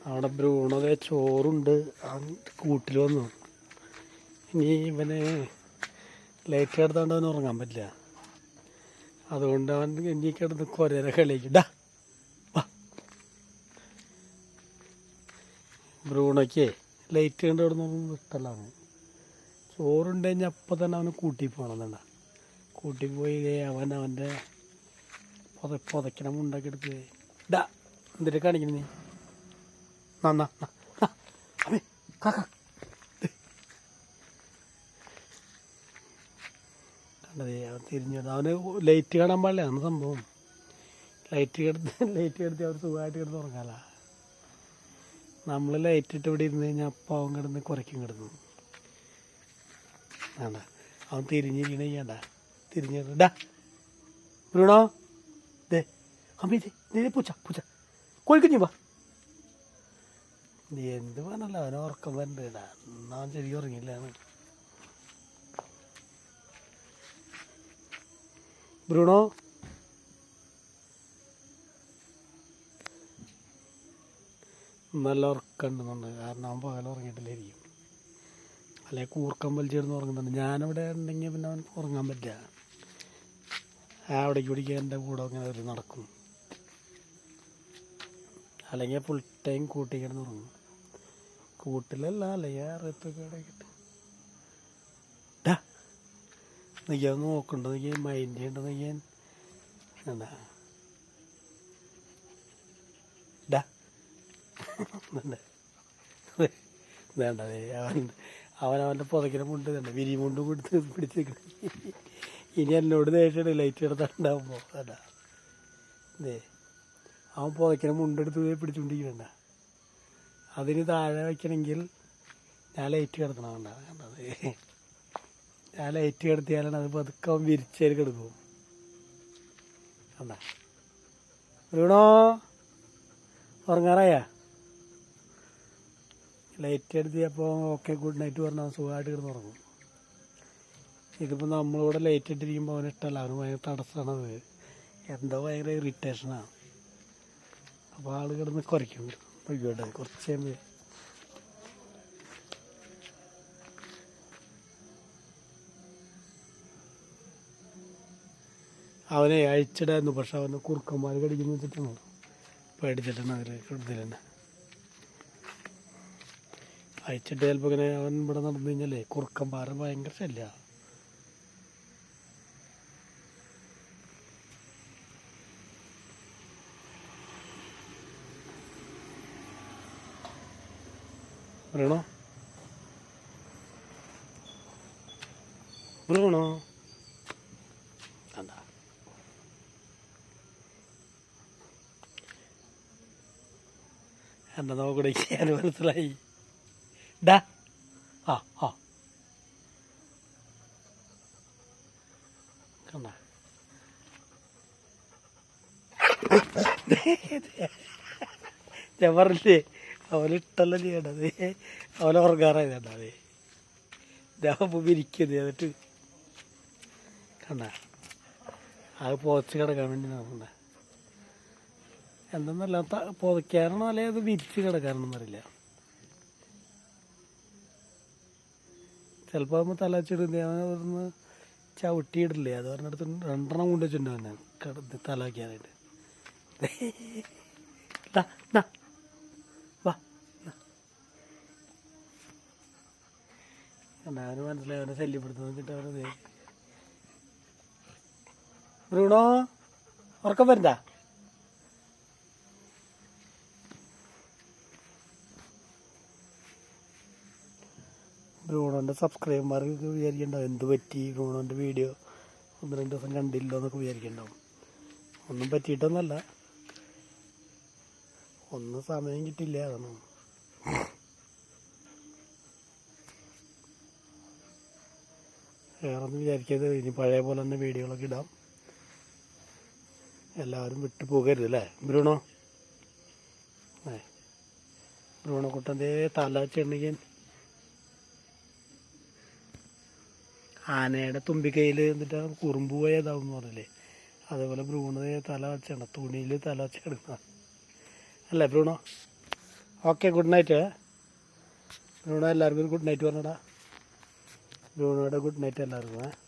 അവിടെ ബ്രൂണോതെ ചോറുണ്ട് കൂട്ടിൽ വന്നു. ഇനി ഇവന് ലൈറ്റ് കിടത്താണ്ട് അവന് ഉറങ്ങാൻ പറ്റില്ല. അതുകൊണ്ട് അവൻ ഇനി കിടന്ന് കൊരേരെ കളിക്കണ്ട. ബ്രൂണോയ്ക്ക് ലൈറ്റ് കണ്ട് അവിടെ നിന്ന് ഇഷ്ടമല്ലാണ്. ചോറുണ്ട് കഴിഞ്ഞാൽ അപ്പം തന്നെ അവന് കൂട്ടി പോകണമെന്നുണ്ട. കൂട്ടി പോയി അവൻ്റെ പുതയ്ക്കണം ഉണ്ടാക്കി എടുത്ത് ഇതാ എന്തിട്ട് കാണിക്കണം നീ നന്നാ കണ്ടതേ അവൻ തിരിഞ്ഞിട്ട് അവന് ലൈറ്റ് കാണാൻ പാടില്ല. അന്ന് സംഭവം ലൈറ്റ് കിടത്തി അവർ സുഖമായിട്ട് കിടന്ന് ഉറങ്ങാല. നമ്മൾ ലൈറ്റ് ഇട്ട് ഇവിടെ ഇരുന്ന് കഴിഞ്ഞാൽ അപ്പം അവൻ കിടന്ന് കുറയ്ക്കും കിടന്നു. വേണ്ട അവൻ തിരിഞ്ഞിരിക്കണ ചെയ്യണ്ട. തിരിഞ്ഞിട്ടാ ബ്രൂണോ ദേ അമ്മേ ദേ പൂച്ച പൂച്ച കോഴിക്കുഞ്ഞു വാ. നീ എന്ത് പറഞ്ഞല്ലോ അവനെ ഉറക്കം വരണ്ടേടാ. എന്നാ അവൻ ശരിക്കും ഉറങ്ങിയില്ലാണ്. ബ്രൂണോ നല്ല ഉറക്കമുണ്ടെന്നുണ്ട്. കാരണം അവൻ പകൽ ഉറങ്ങിയിട്ടില്ലായിരിക്കും. അല്ലെങ്കിൽ കൂർക്കം വലിച്ചിരുന്ന് ഉറങ്ങുന്നുണ്ട്. ഞാനിവിടെ ഉണ്ടെങ്കിൽ പിന്നെ അവൻ ഉറങ്ങാൻ പറ്റില്ല. അവിടേക്ക് പിടിക്കാൻ എൻ്റെ കൂടെ അങ്ങനെ ഒരു നടക്കും. അല്ലെങ്കിൽ ഫുൾ ടൈം കൂട്ടി കിടന്ന് ഉറങ്ങും. കൂട്ടിലല്ല അല്ലെങ്കിൽ അറത്തൊക്കെ ഇടയ്ക്കിട്ട് നിൽക്കാൻ നോക്കണ്ടോ നിൽക്കാൻ മൈൻഡ് ചെയ്യണ്ടോ നിൽക്കാൻ എന്താ വേണ്ടതേ അവനവൻ്റെ പുതക്കിനെ മുണ്ട് തന്നെ വിരിമുണ്ടും കൊടുത്ത് പിടിച്ചിരിക്കണേ. ഇനി എന്നോട് ദേഷ്യമാണ് ലൈറ്റ് കിടത്താണ്ടാവുമ്പോൾ അല്ല ദേ അവൻ പുതക്കിനെ മുണ്ടെടുത്ത് പിടിച്ചുകൊണ്ടിരിക്കണ്ട. അതിന് താഴെ വയ്ക്കണമെങ്കിൽ ഞാൻ ലൈറ്റ് കിടത്തണം. വേണ്ട കണ്ടത് ഞാൻ ലൈറ്റ് കിടത്തിയാലാണ് അത് പതുക്കെ അവൻ വിരിച്ചേൽ കിടക്കും. കണ്ട വീണോ ഉറങ്ങാറായ ലൈറ്റ് എടുത്തിയപ്പോൾ ഓക്കെ ഗുഡ് നൈറ്റ് പറഞ്ഞാൽ സുഖമായിട്ട് കിടന്ന് ഉറങ്ങും. ഇതിപ്പോൾ നമ്മളിവിടെ ലൈറ്റ് ഇട്ടിരിക്കുമ്പോൾ അവന് ഇഷ്ടമല്ല. അവന് ഭയങ്കര തടസ്സമാണത്. എന്തോ ഭയങ്കര ഇറിറ്റേഷനാണ്. അപ്പോൾ ആൾ കിടന്ന് കുറയ്ക്കും. നോക്കിയോട്ടെ കുറച്ച് കഴിയുമ്പോൾ അവനെ അഴിച്ചിടായിരുന്നു. പക്ഷെ അവന് കുറുക്കന്മാർ കടിക്കുന്നു വെച്ചിട്ടാണ് പേടിച്ചിട്ടാണ് അവർ ഇതിൽ തന്നെ അഴിച്ചിട്ട്. ചിലപ്പോൾ ഇങ്ങനെ അവൻ ഇവിടെ നടന്നു കഴിഞ്ഞാലേ കുറുക്കന്മാരെ ഭയങ്കര ശല്യമാണ്. ബ്രൂണോ ബ്രൂണോ അതാ എന്നെ നോക്കണേ ഞാൻ മനസ്സിലായി. ഡാ ആ ആ കണ്ട ഞാൻ പറഞ്ഞില്ലേ അവനിട്ടല്ല ചെയ്യണ്ടത്. അവനെ ഉറങ്ങാറായതണ്ട. അതെ ഞാൻ വിരിക്കുന്നത് എന്നിട്ട് കണ്ട അത് പുതച്ച് കിടക്കാൻ വേണ്ടി നോക്കണ്ട. എന്തെന്നല്ല പുതയ്ക്കാനാണോ അല്ലെങ്കിൽ അത് വിരിച്ച് കിടക്കാനാണെന്ന് അറിയില്ല. ചിലപ്പോൾ നമ്മൾ തല വെച്ചിടുന്നേ അവനൊന്ന് ചവിട്ടിയിടില്ലേ. അത് പറഞ്ഞിടത്ത് 2 കൊണ്ട് വെച്ചിട്ടുണ്ട് അവനെ കിടന്ന് തല വയ്ക്കാനായിട്ട്. വാ അവന് മനസ്സിലായി അവനെ ശല്യപ്പെടുത്തുന്ന വെച്ചിട്ട് അവനത് ബ്രൂണോ ഉറക്കം വരണ്ട. ബ്രൂണോൻ്റെ സബ്സ്ക്രൈബർമാർക്ക് വിചാരിക്കണ്ടാവും എന്ത് പറ്റി ബ്രൂണോൻ്റെ വീഡിയോ 1-2 ദിവസം കണ്ടില്ലോ എന്നൊക്കെ വിചാരിക്കണ്ടാവും. ഒന്നും പറ്റിയിട്ടൊന്നല്ല, ഒന്നും സമയം കിട്ടില്ല. അതാണ് വേറെ ഒന്നും വിചാരിക്കരുത്. ഇനി പഴയ പോലെ തന്നെ വീഡിയോകളൊക്കെ ഇടാം. എല്ലാവരും വിട്ടു പോകരുത് അല്ലേ ബ്രൂണോ. ബ്രൂണോ കുട്ടൻ്റെ തല വെച്ചിട്ടുണ്ടെങ്കിൽ ആനയുടെ തുമ്പിക്കൈയിൽ എന്നിട്ട് കുറുമ്പ് പോയതാവും പറഞ്ഞില്ലേ, അതേപോലെ ബ്രൂണോ തല വെച്ചാണ് തുണിയിൽ തല വെച്ച് കിടക്കുന്ന അല്ലേ Bruno. Okay good night. Bruno എല്ലാവർക്കും ഗുഡ് നൈറ്റ് പറഞ്ഞടാ. ബ്രൂണോയുടെ ഗുഡ് നൈറ്റ് എല്ലാവർക്കും.